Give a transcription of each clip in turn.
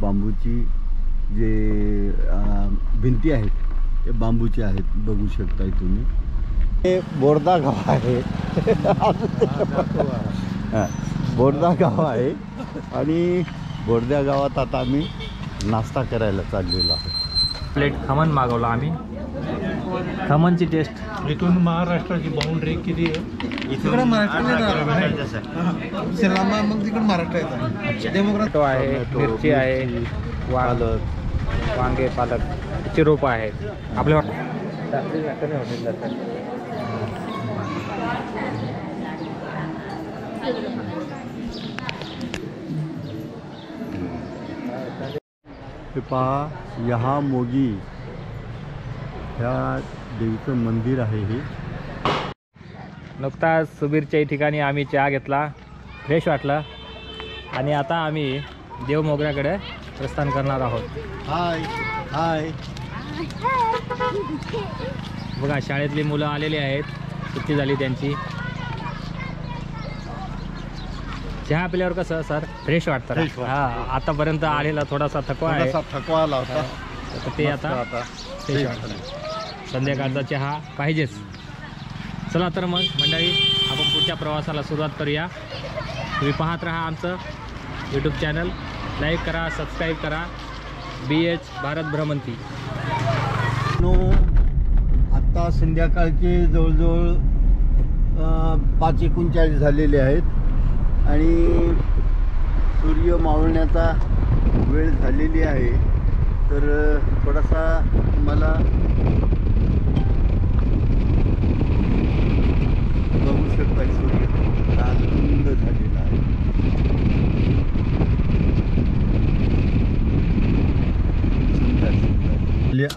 बांबूची जे भिंती आहेत ते बांबूचे आहेत, बघू शकताय तुम्ही. हे बोर्दा गाव आहे. बोर्दा गाव आहे आणि बोर्दा गावात आता आम्ही नाश्ता करायला चाललेलो आहोत. प्लेट खमण मागवला आम्ही. खमणची टेस्ट इथून महाराष्ट्राची बाउंड्री किती आहे? तिकडे महाराष्ट्र मग तिकडे महाराष्ट्र येतात. टोमॅटो आहे, मिरची आहे, वांगे, पालकचे रोप आहेत. आपल्या हॉटेल जातात. हे पहा, यहाँ मोगी ह्या देवीचं मंदिर आहे. हे नुकताच सुबीरच्या ठिकाणी आम्ही चहा घेतला, फ्रेश वाटलं आणि आता आम्ही देव मोगऱ्याकडे प्रस्थान करणार आहोत. हाय हाय. बघा शाळेतली मुलं आलेली आहेत, सुट्टी झाली त्यांची. चहा पिल्यावर कसं सर फ्रेश वाटतं. हां, आतापर्यंत आलेला थोडासा थकवा आहे, थकवा आला होता, ते आता फ्रेश वाटतं. संध्याकाळचा चहा पाहिजेच. चला तर मग मंडळी, आपण पुढच्या प्रवासाला सुरुवात करूया. तुम्ही पाहत राहा आमचं यूट्यूब चॅनल, लाईक करा, सबस्क्राईब करा. BH भारत भ्रमंती. आत्ता संध्याकाळचे जवळजवळ 5:39 झालेले आहेत आणि सूर्य मावळण्याचा वेळ झालेली आहे. तर थोडासा मला बघू शकता, सूर्य लालगुंद झालेला आहे.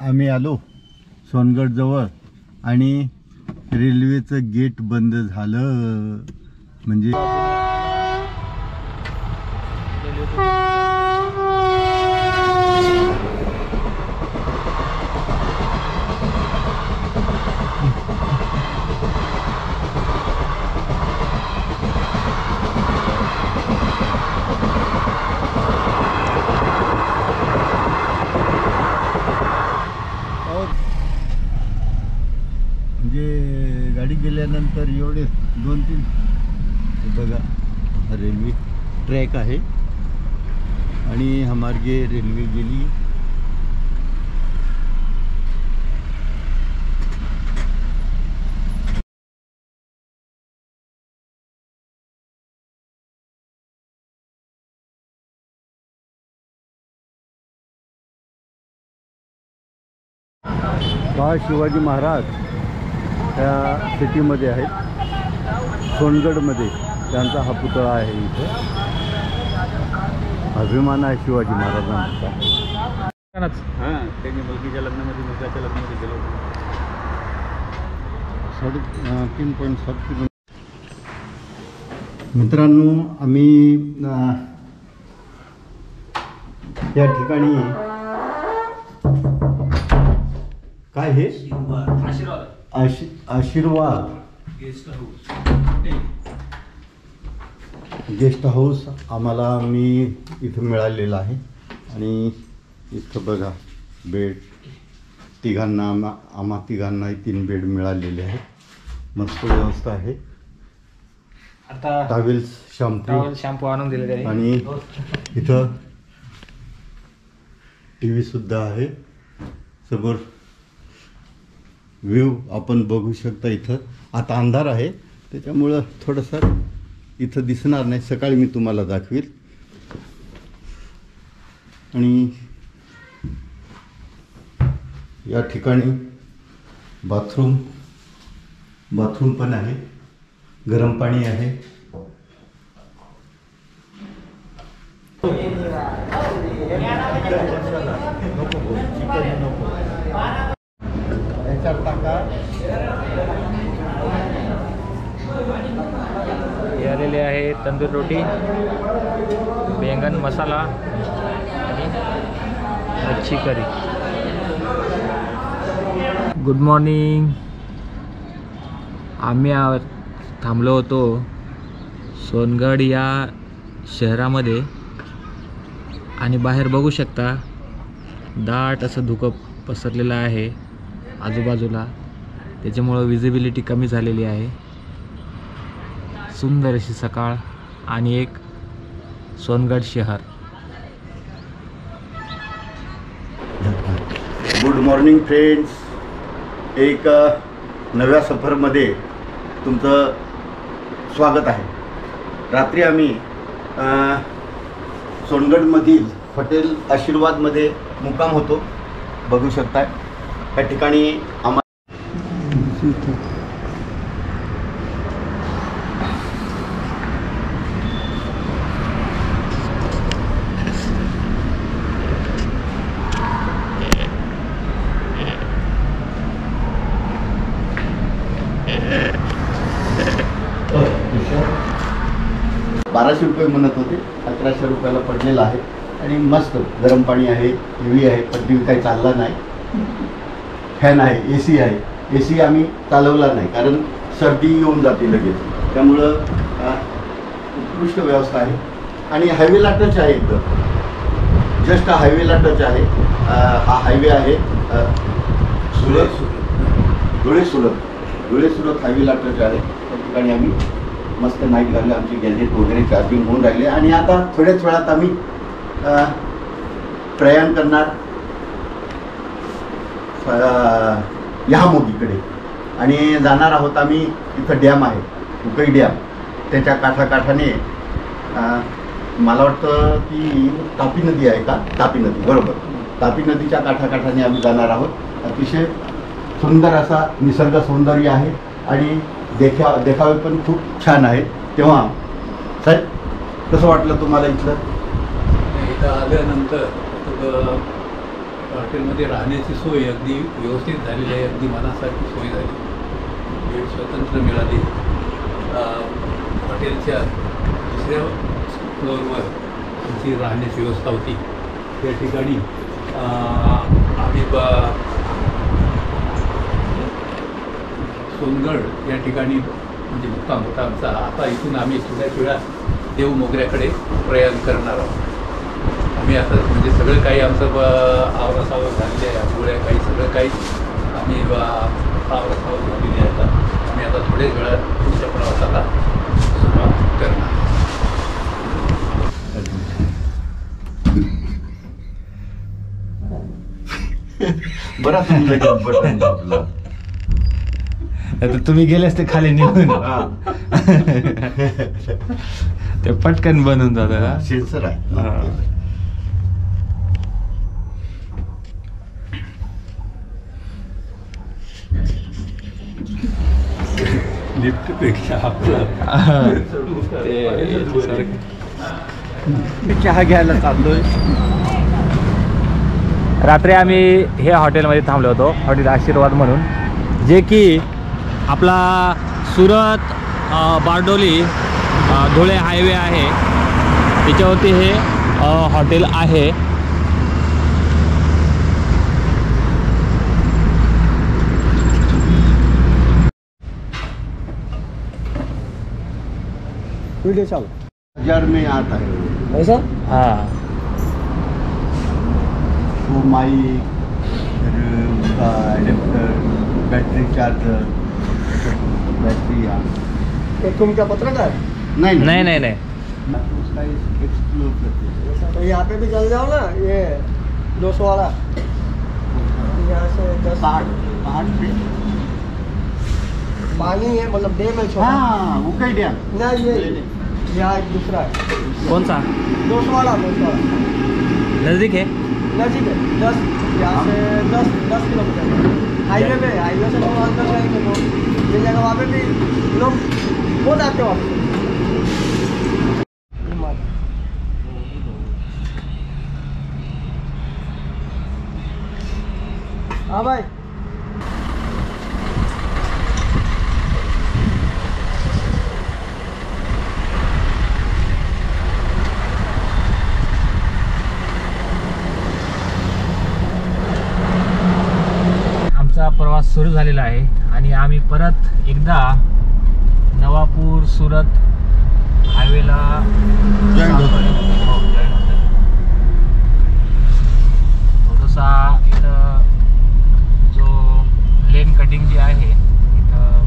आम्ही आलो सोनगड जवळ आणि रेल्वेचं गेट बंद झालं. म्हणजे गाडी गेल्यानंतर एवढे 2-3 बघा, रेल्वे ट्रॅक आहे आणि हा मार्गे रेल्वे गेली. पहा, शिवाजी महाराज त्या सिटीमध्ये आहेत, सोनगडमध्ये त्यांचा हा पुतळा आहे. इथे अभिमान आहे शिवाजी महाराजांचा. हां, त्यांनी मुलगीच्या लग्नामध्ये, मुलाच्या लग्नामध्ये गेलो होतो. 3.7 मित्रांनो, आम्ही या ठिकाणी काय हे आशीर्वाद गेस्ट हाऊस आम्हाला इथं मिळालेलं आहे. आणि इथं बघा, बेड तिघांना, आम्हा तिघांना 3 बेड मिळालेले आहेत. मस्त व्यवस्था आहे. आता टॉवेल्स, शॅम्पू आणून दिलेले आणि इथं TV सुद्धा आहे. समोर व्ह्यू आपण बघू शकता. इथं आता अंधार आहे त्याच्यामुळं थोडंसं इथं दिसणार नाही, सकाळी मी तुम्हाला दाखवेल. आणि या ठिकाणी बाथरूम पण आहे, गरम पाणी आहे. आलेले आहे तंदूर रोटी, बैंगन मसाला आणि मच्छी करी. Good morning. आम्ही थांबलो होतो सोनगड या शहरामध्ये आणि बाहेर बघू शकता दाट असं धुकं पसरलेलं आहे आजूबाजूला, त्याच्यामुळं विजिबिलिटी कमी झालेली आहे. सुंदर अशी सकाळ आणि एक सोनगड शहर. Good morning friends. एक नव्या सफरमध्ये तुमचं स्वागत आहे. रात्री आम्ही सोनगडमधील हॉटेल आशीर्वादमध्ये मुक्काम होतो. बघू शकताय या ठिकाणी आम्हाला ₹1200 म्हणत होते, 1100 रुपयाला पडलेला आहे. आणि मस्त गरम पाणी आहे, टीव्ही आहे, पण टीव्ही काही चालला नाही. फॅन आहे, AC आहे. AC आम्ही चालवला नाही कारण सर्दी येऊन जाते लगेच, त्यामुळं उत्कृष्ट व्यवस्था आहे. आणि हायवेला टच आहे, एकदम जस्ट हायवेला टच आहे. हा हायवे आहे धुळे सुरत हायवेला टच आहे. त्या ठिकाणी आम्ही मस्त नाईट घालले, आमचे गॅजेट वगैरे चार्जिंग होऊन राहिले. आणि आता थोड्याच वेळात आम्ही प्रयाण करणार यहामोगीकडे आणि जाणार आहोत आम्ही. इथं डॅम आहे, उकई डॅम, त्याच्या काठाकाठाने मला वाटतं की तापी नदी आहे का, तापी नदी, बरोबर, तापी नदीच्या काठाकाठाने आम्ही जाणार आहोत. अतिशय सुंदर असा निसर्ग सौंदर्य आहे आणि देखावे पण खूप छान आहे. तेव्हा साहेब कसं वाटलं तुम्हाला इथलं? इथं आल्यानंतर हॉटेलमध्ये राहण्याची सोय अगदी व्यवस्थित झालेली आहे. अगदी मनासारखी सोय झाली, बेड स्वतंत्र मिळाली. हॉटेलच्या दुसऱ्या फ्लोअरवर आमची राहण्याची व्यवस्था होती. त्या ठिकाणी आम्ही सोनगड या ठिकाणी म्हणजे मुक्काम होता आमचा. आता इथून आम्ही थोड्याच वेळात देव मोगऱ्याकडे प्रयाण करणार आहोत. आम्ही आता म्हणजे सगळं काही आमचं आवरासावर झालेलं आहे, आंघोळ्या काही सगळं काही आम्ही आवरासावर झालेली आहे. आता आम्ही आता थोड्याच वेळात पुढच्या प्रवासाला सुरुवात करणार. बरं तुमचं बटन दाबलं. आता तुम्ही गेलेच ते खाली निघून ते पटकन बनून जातं. सेन्सर आहे. लिफ्टपेक्षा आपलं चहा घ्यायला चाललोय. रात्री आम्ही हे हॉटेलमध्ये थांबलो होतो, हॉटेल आशीर्वाद म्हणून, जे की आपला सुरत बारडोली धुळे हायवे आहे, त्याच्यावरती हे हॉटेल आहे. वीडियो चालू 1000 में आता है ऐसा. हां, तो माइक, उसका एडेप्टर, बैटरी चार्जर, बैटरी ये तुमका पत्रकार है? नहीं नाही नाही नाही, उसका एक्सप्लोर करते ऐसा तो यहाँ पे भी चल जाओ ना, ये 200 वाला यहाँ से 10 पहाड़ पे. पानी है, मतलब डैम है छोटा. हाँ वो कई डैम. ना ये यहाँ एक दूसरा है कोणचा 200 वाला नजदीक है? नजीक है. 10 यहाँ से 10 किलोमीटर हाईवे पे. हाईवे से लोग अंदर जाएंगे तो ये जगह वहाँ पे भी लोग बहुत आते वहाँ पे. हाँ भाई. आमचा प्रवास सुरू झालेला आहे आणि आम्ही परत एकदा नवापूर सुरत हायवेला जॉईन होतोय. बिल्डिंग जी आहे इथं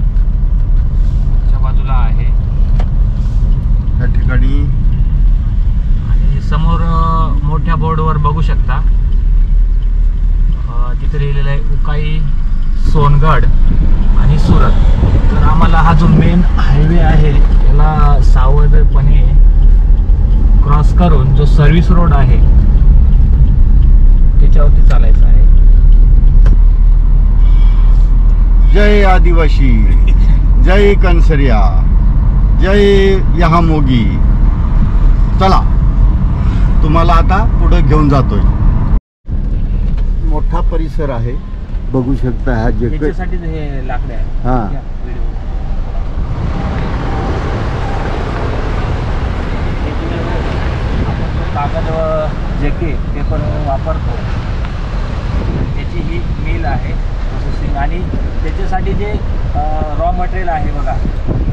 च्या बाजूला आहे त्या ठिकाणी आणि समोर मोठ्या बोर्डवर बघू शकता तिथे लिहिलेलं आहे उकाई, सोनगड आणि सुरत. तर आम्हाला हा जो मेन हायवे आहे याला सावधपणे क्रॉस करून जो सर्व्हिस रोड आहे त्याच्यावरती चालायचं आहे. जय आदिवासी, जय कनसरिया, जय महामोगी. चला तुम्हाला आता पुढे घेऊन जातोय. मोठा परिसर आहे बघू शकता. हा जे त्याच्यासाठी हे लाकडे आहे. हा. कागद जे के पेपर वापरतो त्याची ही मिल आहे प्रोसेसिंग. आणि त्याच्यासाठी जे रॉ मटेरियल आहे बघा,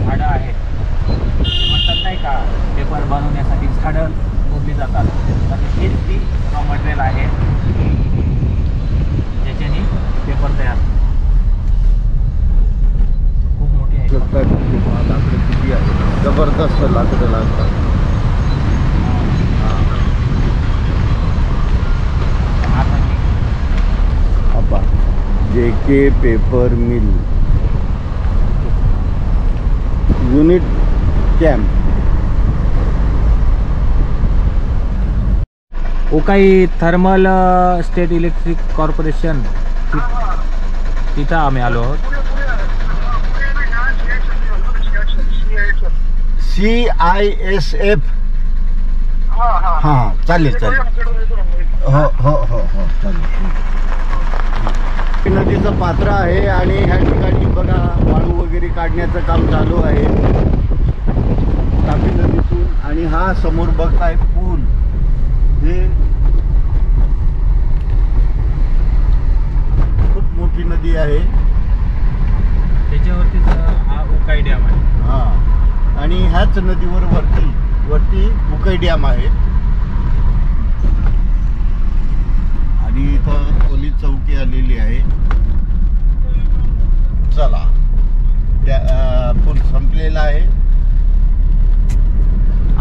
झाडं आहे ते म्हणतात नाही का, पेपर बनवण्यासाठी झाडं तोडली जातात. तर हीच ती रॉ मटेरियल आहे ज्याच्याने पेपर तयार. खूप मोठी आहे. लाकडं किती आहे, जबरदस्त लाकडं लागतात. JK paper mill unit camp. Ukai thermal state electric corporation तिथं आम्ही आलो आहोत. CISF. हां चालेल चालेल. हो हो हो हो चालेल. नदीचं पात्र आहे आणि ह्या ठिकाणी बघा वाळू वगैरे काढण्याचं काम चालू आहे तापी नदीतून. आणि हा समोर बघताय पूल, हे खूप मोठी नदी आहे. त्याच्यावरतीच हा उकाई डॅम आहे. हा, आणि ह्याच नदीवर वरती उकाई डॅम आहे. आणि इथं पोलीस चौकी आलेली आहे. चला पूल संपलेला आहे.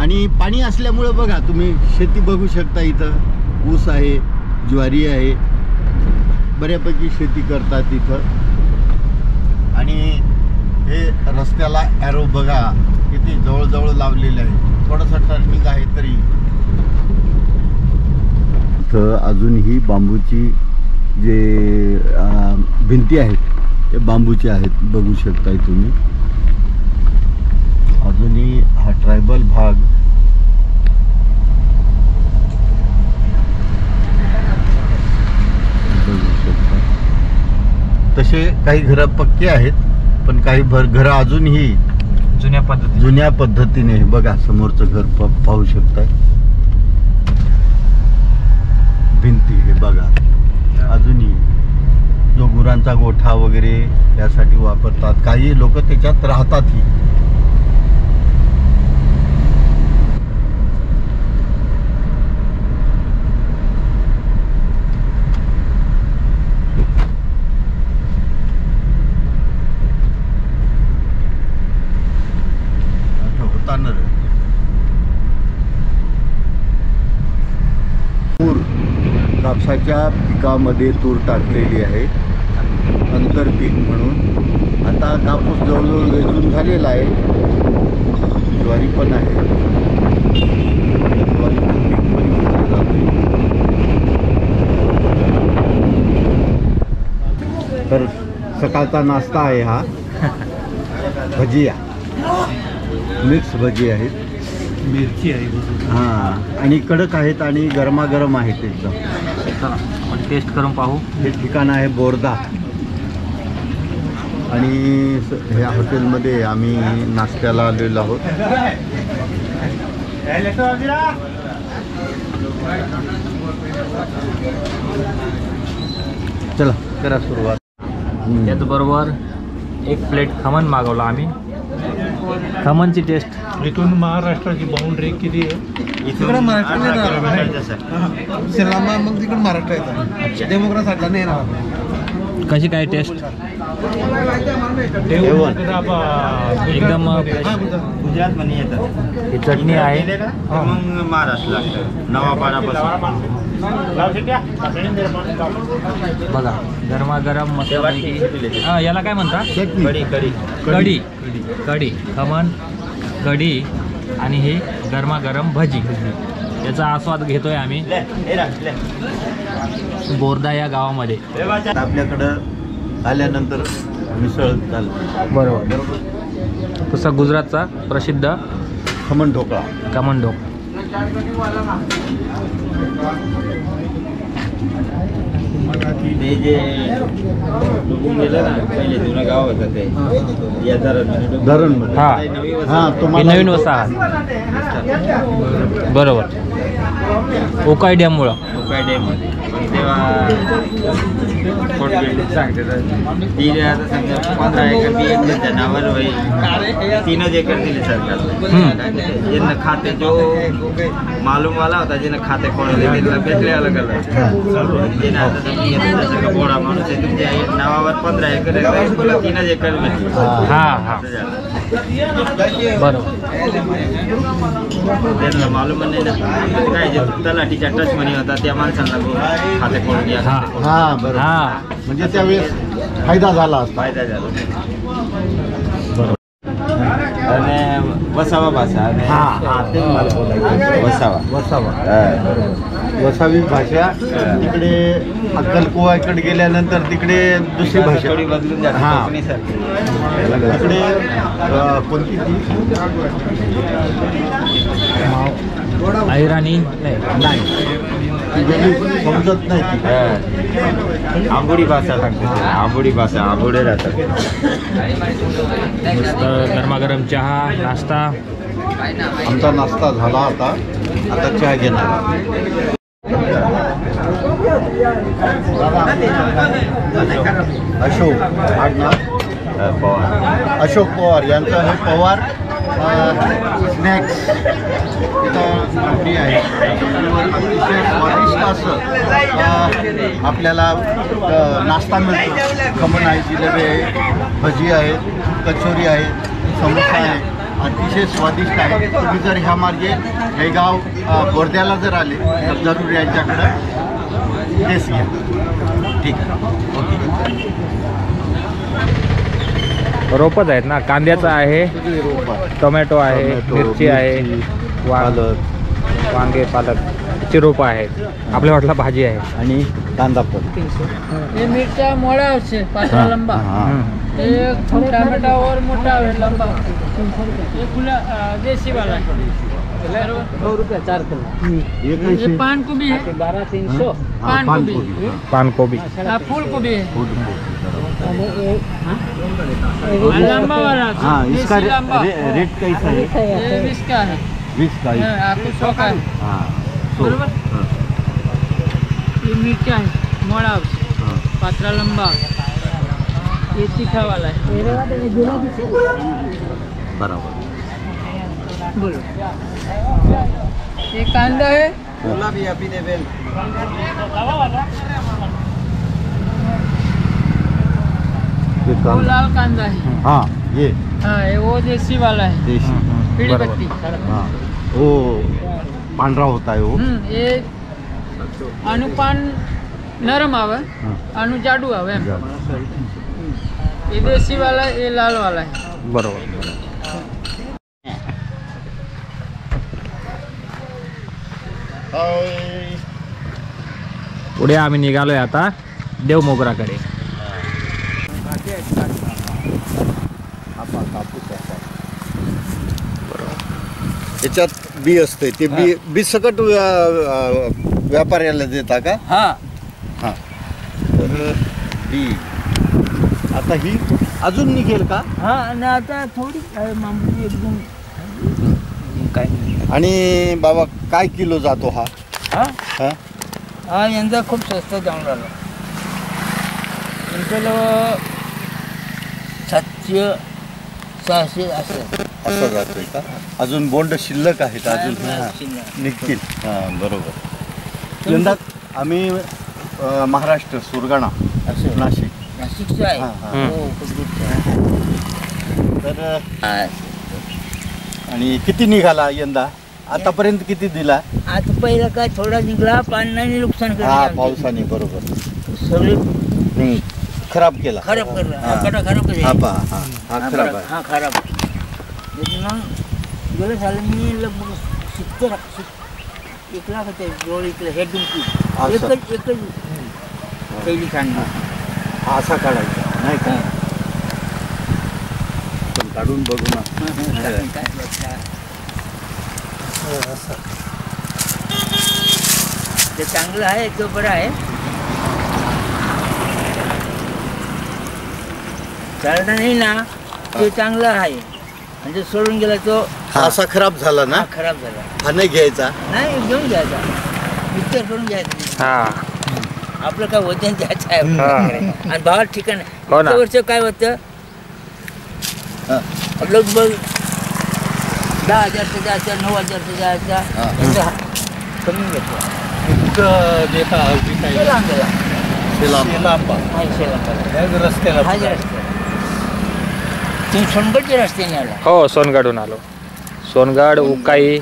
आणि पाणी असल्यामुळे बघा तुम्ही शेती बघू शकता. इथं ऊस आहे, ज्वारी आहे, बऱ्यापैकी शेती करतात इथं. आणि हे रस्त्याला ॲरो बघा किती जवळजवळ लावलेले आहे. थोडंसं टर्निंग आहे तरी इथं अजूनही बांबूची जे भिंती आहेत ते बांबूचे आहेत बघू शकताय तुम्ही. अजूनही हा ट्रायबल भाग बघू शकता. तसे काही घरं पक्के आहेत पण काही घरं अजूनही जुन्या पद्धतीने. बघा समोरचं घर पाहू शकताय. भिंती हे बघा अजूनही जो गुरांचा गोठा वगैरे यासाठी वापरतात. काही लोक त्याच्यात राहतातही. होता न रे. तूर, कापसाच्या पिकामध्ये तूर टाकलेली आहे आंतरपीक म्हणून. आता कापूस जवळजवळ वेचून झालेला आहे. ज्वारी पण आहे. ज्वारीचं पीक पण घेतलं जाते. तर सकाळचा नाश्ता आहे हा. भजिया, मिक्स भजी आहेत. मिरची आहे. हां, आणि कडक आहेत आणि गरमागरम आहेत एकदम. चला आपण टेस्ट करून पाहू. हे ठिकाण आहे बोर्दा. आणि ह्या हॉटेलमध्ये आम्ही नाश्त्याला आलेलो आहोत. चला करा सुरुवात. त्याचबरोबर एक प्लेट खमण मागवला आम्ही. खमणची टेस्ट इथून महाराष्ट्राची बाउंड्री किती आहे? तिकडे महाराष्ट्र मग तिकडे महाराष्ट्र येतं. डेमोक्रेट साईडला नाही ना. कशी काय टेस्ट? एकदम गुजरात मध्ये येतात ही चटणी आहे. मग महाराष्ट्र लागतं नवापाडापासून. बघा गरमागरम मस्त. याला काय म्हणता? कढी. कढी खमण कढी आणि हे गरमागरम भजी. याचा आस्वाद घेतोय आम्ही बोर्दा या गावामध्ये. आपल्याकडं आल्यानंतर मिसळ झालं. बरोबर. तसा गुजरातचा प्रसिद्ध खमण ढोकळा. खमण ढोकळा. ते जे डुबून गेलं ना पहिले जुनं गाव होतं ते या धरणमध्ये. हा हा ही तुम्हाला नवीन वसाहत. बरोबर. ओकाय डॅममुळं. उपाय डॅममध्ये पण तेव्हा कोट बिल्डिंग सांगते तर ती आता समजा 15 एकर बी एकच्या नावावर होईल 3 एकर दिले सरकारला. ज्यांना खाते जो मालूम वाला होता ज्यांना खाते खोडले त्यांना भेटले अलग अलग. ज्यांना आता समजा जसं का बोडा माणूस आहे तुमच्या नावावर 15 एकर आहे तुला 3 एकर भेटले. हा हा बरोबर. त्यांना मालूम नाही ना काय जे तलाठीच्या टच मनी होता त्या माणसांना खाते खोडून घ्या. हा हा बरोबर. हा म्हणजे त्यावेळेस फायदा झाला असता. फायदा झाला. आणि वसावा भाषा आणि हा हा ते मला बोलायचं. वसावा वसावा. वसावी भाषा तिकडे अक्कलकुवाकडे गेल्यानंतर तिकडे दुसरी भाषा थोडी बदलून जाते हा. कोकणीसारखी. तिकडे कोणती ती ऐराणी नाही ती वेगळी समजत नाही ती. आंबोडी भाषा सांगते ते. आंबोडी भाषा आंबोडे राहतात. मस्त गरमागरम चहा नाश्ता. आमचा नाश्ता झाला आता. आता चहा घेणार. अशोक पवार. अशोक पवार यांचं हे पवार स्नॅक्स इथं नोकरी आहे. अतिशय स्वादिष्ट असं आपल्याला नाश्ता मिळतो. खमण आहे, जिलेबी आहे, भजी आहे, कचोरी आहे, समोसा आहे. अतिशय स्वादिष्ट आहे. तुम्ही जर ह्या मार्गे हे गाव बोर्द्याला जर आले तर जरूर यांच्याकडं टेस्ट घ्या. ठीक आहे. ओके. रोपच आहेत ना. कांद्याचं आहे, टोमॅटो आहे, मिरची आहे, वांगे पालकची रोपं आहेत. आपल्या वाटला भाजी आहे आणि कांदा पण. ये मिर्चा मोड़ा है पातला लंबा, ये टमाटा और मोटा है लंबा, ये खुला देसी वाला है 2 रुपया 4 किलो। ये पान को भी है 12-300 पान को भी, पान कोबी. फूल को भी है हाँ, लंबा वाला इसका देसी लंबा रेट कैसा है? ये 20 का है, 20 का ही. आपको 100 का है हाँ, बरोबर. ये मिर्चा है मोड़ा हाँ. पातला लंबा, ये तीखा वाला है बराबर. बोलो. ये कांदा है भी अभी दे बेल. वो लाल कांदा है, हाँ ये हाँ ये वो देसी वाला है देशी. पीली बराबर. पत्ती. हाँ वो पांढरा होता है वो. ये अनुपान नरम आवे, हाँ. अनु जाडू आवे एम. ये देसी वाला है, ये लाल वाला है. बरोबर. पुढे आम्ही निघालोय आता देवमोगराकडे. याच्यात बी असते ते बी सकट व्यापाऱ्याला देता का? हाँ हां. तर बी आता ही अजून निघेल का? हाँ आणि आता थोडी मामूली एकदम काय आणि बाबा काय किलो जातो हा? हाँ हा हा यंदा खूप स्वस्त जाऊन राहिला. यांच्याला 700-600 असं असं जातोय का? अजून बोंड शिल्लक आहेत अजून. हां. शिल्लक. निघतील. हां बरोबर. यंदा आम्ही महाराष्ट्र सुरगाणा असं नाशिक नाशिकचं आहे. हां, हां. हं. हो कुलदीपचं आहे. तर हा. आणि किती निघाला यंदा आतापर्यंत किती दिला? आता पहिला काय थोडा निघला, पाण्याने नुकसान हा केलं पावसाने बरोबर सगळे खराब केला. खराब करला. हा. खराब हा केलं. पहा हा खराब आहे. हा खराब. त्याच्यानं गेलं झालं मी लगभग 1 लाख होते जवळ इकडे हे दुमकी असं. एकच पहिली काढली. असा काढायचा नाही का? पण काढून बघू ना. ते चांगलं आहे, तो बरं आहे. चालता नाही ना ते चांगलं आहे. म्हणजे सोडून गेला तो हा असा खराब झाला ना, हा खराब झाला. हा नाही घ्यायचा. नाही घेऊन घ्यायचा, विचार करून घ्यायचा. हा आपलं काय वजन द्यायचं आहे हा. आणि भावात ठिकाण हो ना. वर्ष काय होतं हा. लगभग 10,000चं द्यायचं, 9,000चं द्यायचा. हा. याचा कमी घेतो. इतकं देता ते लांब गेला. लांब हा, इथे लांब गेला. रस्त्याला हा जे रस्ते तुम्ही सोनगडचे रस्त्याने आला. हो सोनगडहून आलो. सोनगड उकाई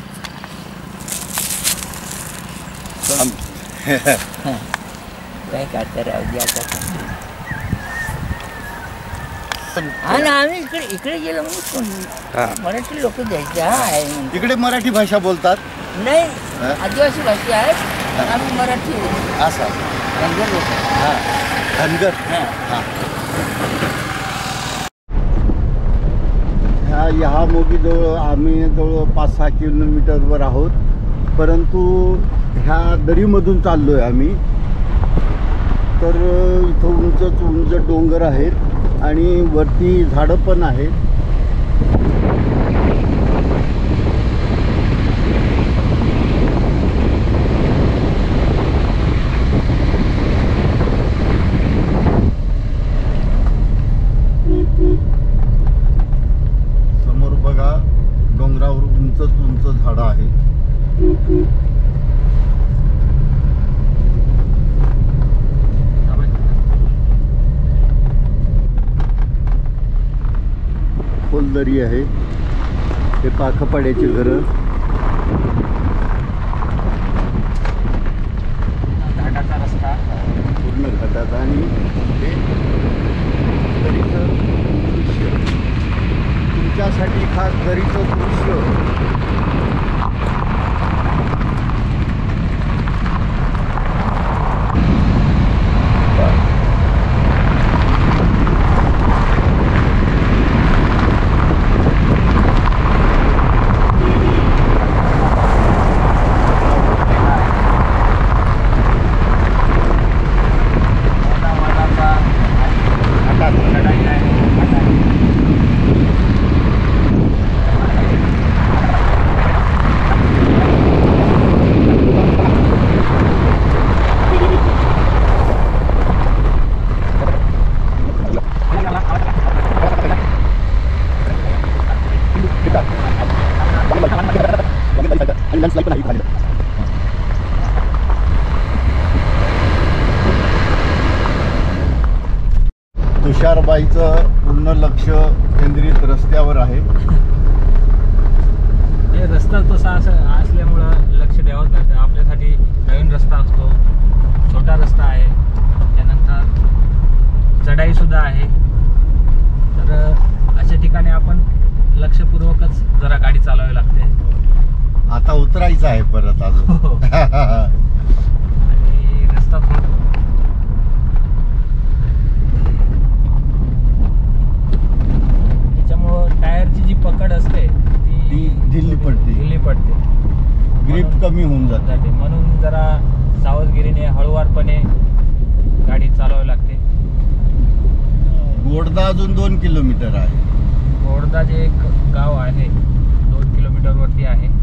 काय करता राहू दे आता. हा ना आम्ही इकडे गेलो म्हणून हा. मराठी लोक द्यायचे. हा आहे म्हणून. इकडे मराठी भाषा बोलतात. नाही हा? आदिवासी भाषा आहे, आम्ही मराठी असा धनगर लोक. हा धनगर. हा. ह्या मोगीजवळ आम्ही जवळ 5-6 किलोमीटरवर आहोत, परंतु ह्या दरीमधून चाललो आहे आम्ही. तर इथं उंच डोंगर आहेत आणि वरती झाडं पण आहेत. समोर बघा डोंगरावर उंच झाडं आहेत. खोलदरी आहे. हे पाखपाड्याची घरं. घाटाचा रस्ता पूर्ण घाटात आणि हे दरीचं दृश्य तुमच्यासाठी खास दरीचं दृश्य. तुषारबाईचं पूर्ण लक्ष केंद्रित रस्त्यावर आहे. हे रस्ता तसा असल्यामुळं लक्ष द्यावंच लागतं. आपल्यासाठी नवीन रस्ता असतो, छोटा रस्ता आहे, त्यानंतर चढाई सुद्धा आहे. तर अशा ठिकाणी आपण लक्षपूर्वकच जरा गाडी चालवावी लागते. आता उतरायचं आहे परत अजून. आणि रस्ता त्याच्यामुळं टायरची जी पकड असते ती ढिल्ली पडते. ग्रीप कमी होऊन जाते. म्हणून जरा सावधगिरीने हळूवारपणे गाडी चालवावी लागते. गोडदा अजून 2 किलोमीटर आहे. गोडदा जे एक गाव आहे 2 किलोमीटरवरती आहे.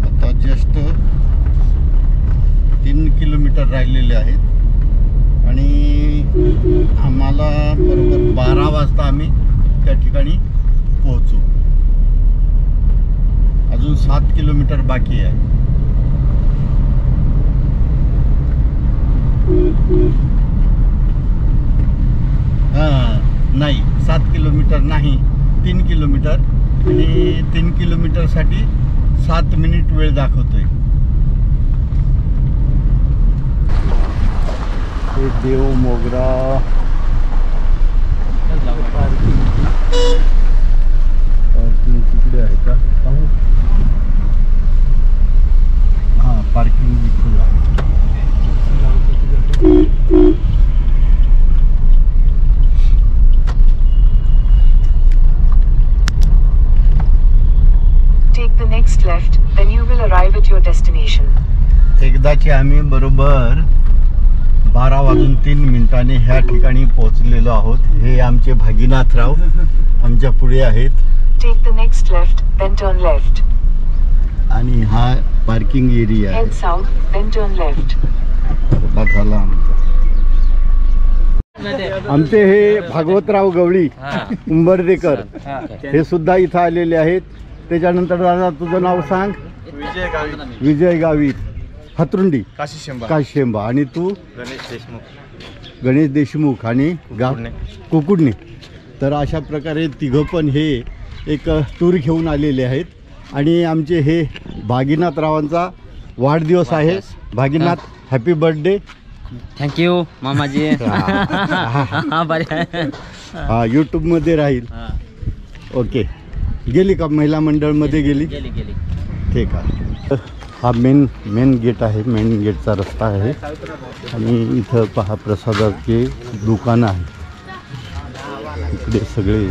आता जस्ट 3 किलोमीटर राहिलेले आहेत आणि आम्हाला बरोबर 12 वाजता आम्ही त्या ठिकाणी पोहोचू. अजून 7 किलोमीटर बाकी आहे. नाही 7 किलोमीटर नाही, 3 किलोमीटर, आणि 3 किलोमीटरसाठी 7 मिनिट वेळ दाखवतोय. हे देव मोगरा पार्किंग तिकडे आहे का? हां, पार्किंग इथं आहे. Take the next left, then you will arrive at your destination. एकदाची आम्ही बरोबर 12:03 ह्या ठिकाणी पोहोचलेलो आहोत. हे आमचे भागीनाथराव आमच्या पुढे आहेत. Take the next left, then turn left. आणि हा पार्किंग एरिया आहे. Head south, then turn left. झाला आमचे हे भागवतराव गवळी उंबरदेकर हे सुद्धा इथं आलेले आहेत. त्याच्यानंतर दादा तुझं नाव सांग. विजय गावित, हातरुंडी, काशीशेंबा. आणि तू? गणेश देशमुख. आणि गाव कुकुडणे. तर अशा प्रकारे तिघं पण हे एक टूर घेऊन आलेले आहेत. आणि आमचे हे भागीनाथरावांचा वाढदिवस आहे. Bhaginath, happy birthday. थँक्यू मामाजी. हा यूट्यूबमध्ये राहील. ओके. गेली का महिला मंडळमध्ये? गेली. ठीक आहे. हा मेन गेट आहे. मेन गेटचा रस्ता आहे. आणि इथं पहा प्रसादाचे दुकान आहे. इकडे सगळे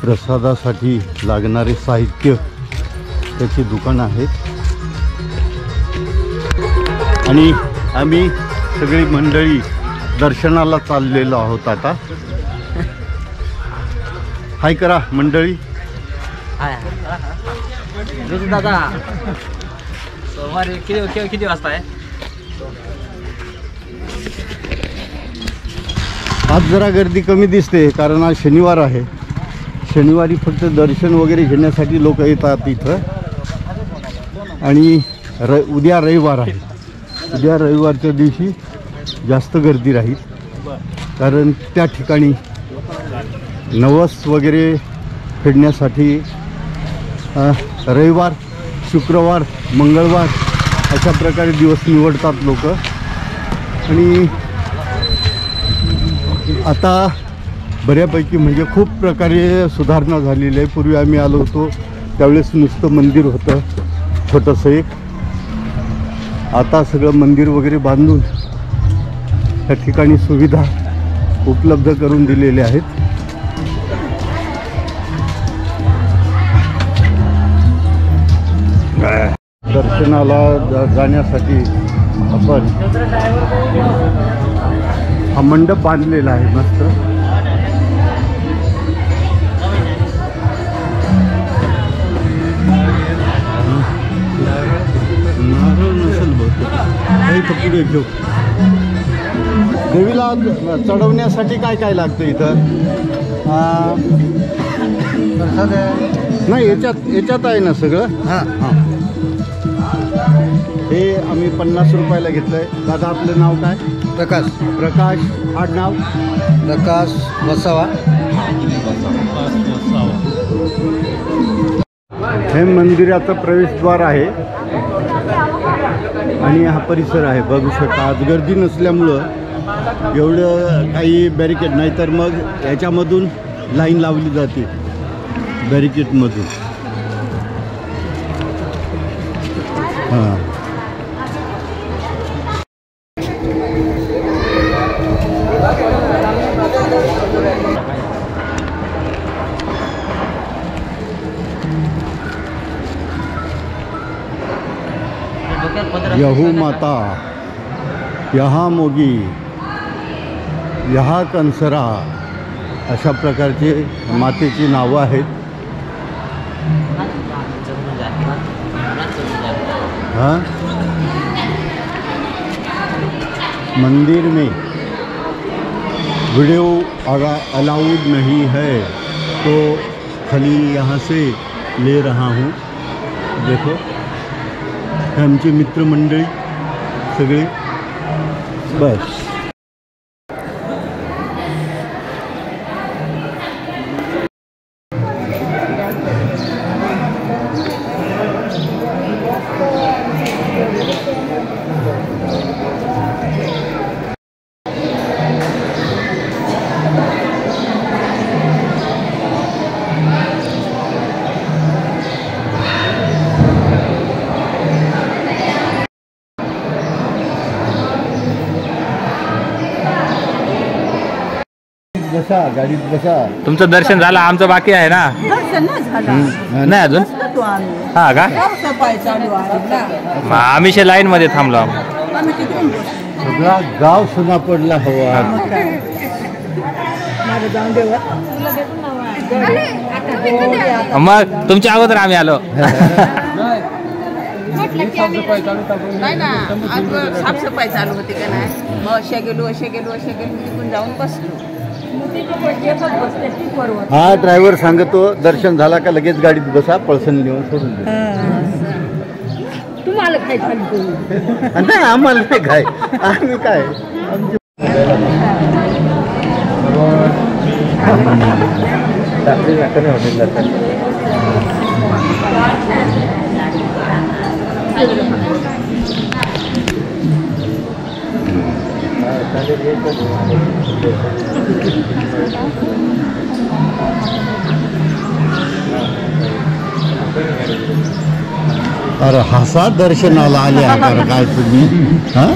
प्रसादासाठी लागणारे साहित्य त्याची दुकानं आहेत. आणि आम्ही सगळी मंडळी दर्शनाला चाललेलो आहोत. आता हाय करा मंडळी. दादा सोमवारी किती वाजता आहे? आज जरा गर्दी कमी दिसते कारण आज शनिवार आहे. शनिवारी फक्त दर्शन वगैरे घेण्यासाठी लोक येतात इथं. आणि उद्या रविवार आहे. उद्या रविवारच्या दिवशी जास्त गर्दी राहील कारण त्या ठिकाणी नवस वगैरे फेडण्यासाठी रविवार, शुक्रवार, मंगळवार अशा प्रकारे दिवस निवडतात लोक. आणि आता बऱ्यापैकी म्हणजे खूप प्रकारे सुधारणा झालेली आहे. पूर्वी आम्ही आलो होतो त्यावेळेस नुसतं मंदिर होतं छोटंसं एक. आता सगळं मंदिर वगैरे बांधून त्या ठिकाणी सुविधा उपलब्ध करून दिलेल्या आहेत. दर्शनाला जाण्यासाठी आपण हा मंडप बांधलेला आहे मस्त. नारळ नसेल बहुतेक. पुढे घेऊ. देवीला चढवण्यासाठी काय काय लागतं इथं? नाही याच्यात आहे ना सगळं. हां हां. हे आम्ही 50 रुपयाला घेतलं आहे. दादा आपलं नाव काय? प्रकाश. आडनाव? प्रकाश वसावा. हे मंदिराचं प्रवेशद्वार आहे आणि हा परिसर आहे. बघू शकता आज गर्दी नसल्यामुळं एवढं काही बॅरिकेड नाही, तर मग याच्यामधून लाईन लावली जाते बॅरिकेडमधून. हां. यहू माता, यहाँ मोगी, यहाँ कंसरा अशा प्रकारचे मातेची नावं आहेत. हां मंदिर में वीडियो अलाउड नहीं है, तो खाली यहाँ से ले रहा हूँ। देखो हे आमचे मित्रमंडळी सगळे, बस। बसा, गाडीत बसा। तुमचं दर्शन झालं, आमचं बाकी आहे ना? नाही अजून? हा का? मग आम्ही लाईन मध्ये थांबलो। सगळा गाव सुना पडला हवा। मग तुमच्या अगोदर आम्ही आलो। नाही ना, साफसफाई चालू होती का नाही, मग अशा गेलो तिथून जाऊन बसलो। हा ड्रायव्हर सांगतो दर्शन झाला का लगेच गाडीत बसा, पळसण घेऊन सोडून दे। तुम्हाला काय झालं? नाही आम्हाला नाही काय, आम्ही काय अरे हसा दर्शनाला आले आता काय तुम्ही? हा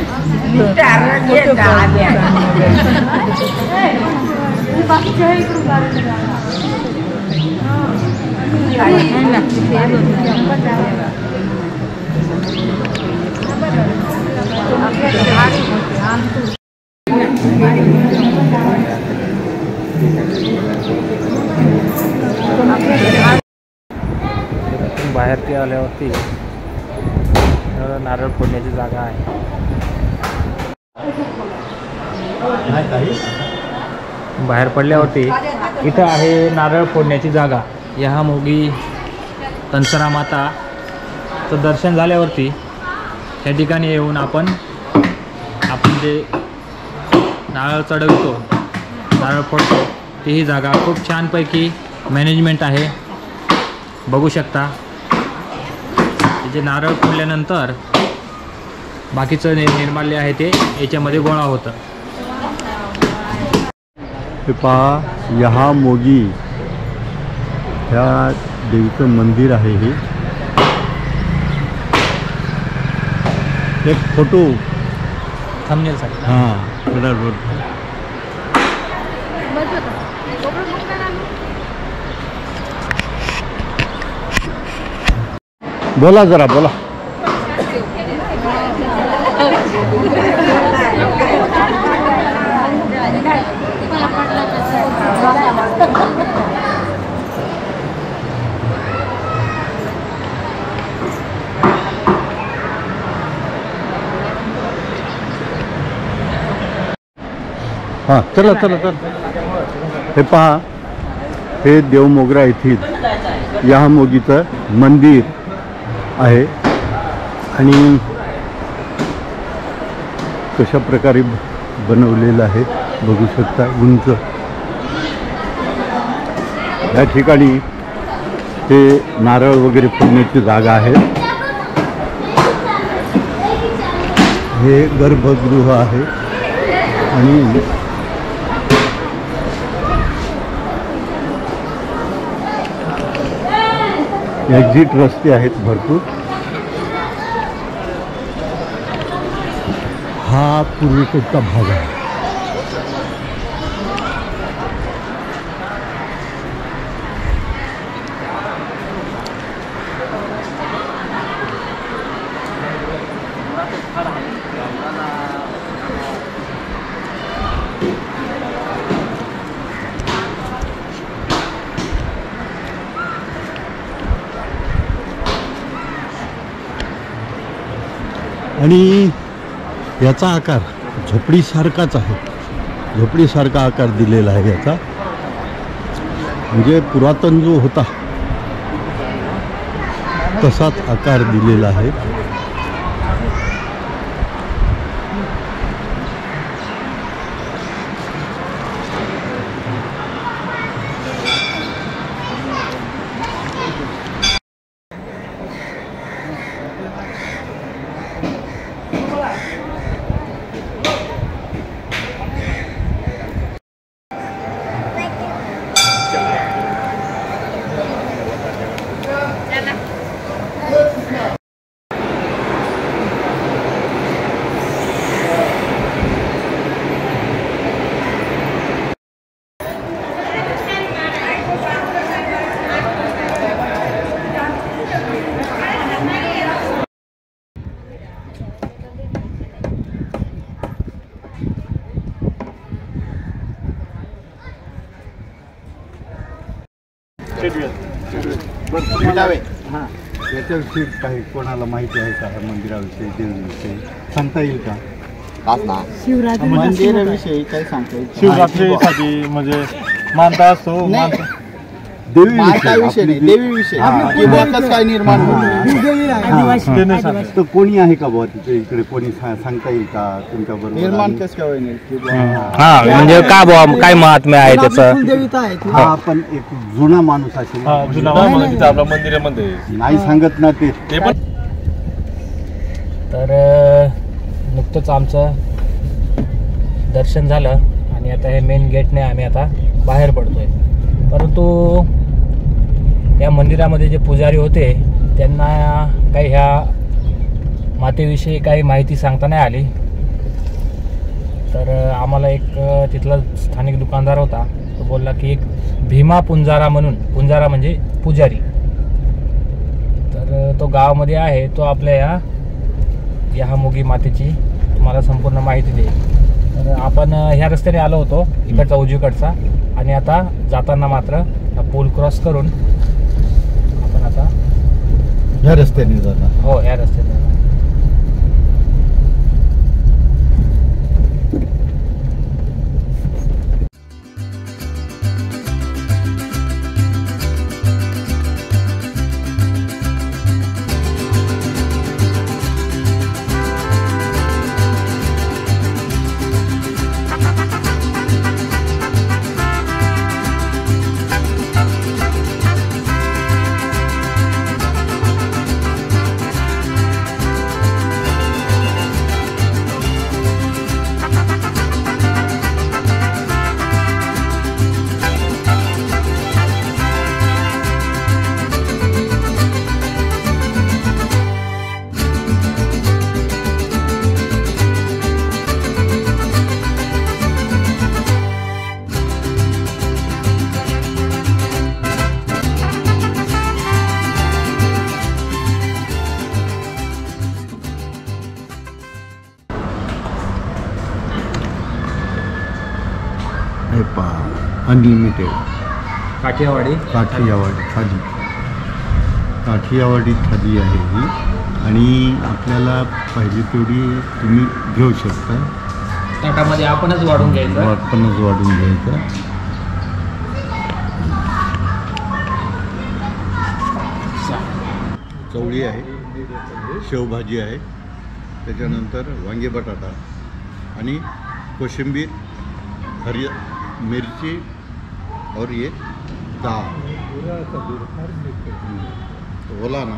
बाहेर आल्यावरती नारळ फोडण्याची जागा आहे। बाहेर पडल्यावरती इथं आहे नारळ फोडण्याची जागा। या मोगी तंसरा माताचं दर्शन झाल्यावरती या ठिकाणी येऊन आपण जे नारळ चढवतो, नारळ फोडतो, ती ही जागा खूप छानपैकी मॅनेजमेंट आहे, बघू शकता। जे नारळ फोडल्यानंतर बाकीचं निर्माल्य आहे ते याच्यामध्ये गोळा होतं। हे पहा, यहा मोगी ह्या देवीचं मंदिर आहे। हे एक फोटो थंबनेलसाठी। हां बरोबर। बोला जरा बोला। हां चला चला चला। हे पहा, हे देवमोगरा येथील या मोगीचं मंदिर आहे आणि कशा प्रकारे बनवलेलं आहे बघू शकता, उंच। या ठिकाणी ते नारळ वगैरे फोडण्याची जागा आहे। हे गर्भगृह आहे आणि एक्झिट रस्ते आहेत भरपूर। हा पूर्वेकडचा भाग आहे। आणि याचा आकार झोपडीसारखाच आहे, झोपडीसारखा आकार दिलेला आहे याचा. म्हणजे पुरातन जो होता तसाच आकार दिलेला आहे. याच्याविषयी काही कोणाला माहिती आहे का, मंदिराविषयी, देवीविषयी सांगता येईल का? मंदिराविषयी काही सांगता येईल? शिवरात्रीसाठी म्हणजे मानता असतो, देवीविषयी नाही, देवीविषयी काय निर्माण तर कोणी आहे का बुवा तिथे इकडे, कोणी सांगता येईल का तुमच्या बरोबर? निर्माण कसं काय होईल? म्हणजे का बुवा, काय महात्म्य आहे त्याचं? हा, पण एक जुना माणूस असेल, जुना आपल्या मंदिरामध्ये नाही सांगत ना ते. तर नुकतंच आमचं दर्शन झालं आणि आता हे मेन गेटने आम्ही आता बाहेर पडतोय. परंतु या मंदिरामध्ये जे पुजारी होते त्यांना काही ह्या मातेविषयी काही माहिती सांगता नाही आली. तर आम्हाला एक तिथला स्थानिक दुकानदार होता, तो बोलला की एक भीमा पुंजारा म्हणून, पुंजारा म्हणजे पुजारी, तर तो गावामध्ये आहे, तो आपल्या या मुगी मातेची तुम्हाला संपूर्ण माहिती देईल. तर आपण ह्या रस्त्याने आलो होतो, इकडचा उजवीकडचा, आणि आता जाताना मात्र हा पूल क्रॉस करून आपण आता ह्या रस्त्याने जाणार. हो, ह्या रस्त्याने जाणार. अनलिमिटेड काठियावाडी थाली, काठियावाडी थाली आहे ही, आणि आपल्याला पाहिजे तेवढी तुम्ही घेऊ शकता. ताटामध्ये आपणच वाढून घ्यायचं, आपणच वाढून घ्यायचं. चवळी आहे, शेवभाजी आहे, त्याच्यानंतर वांगे बटाटा आणि कोशिंबीर, हरी मिरची और ये दाल. तो बोला ना.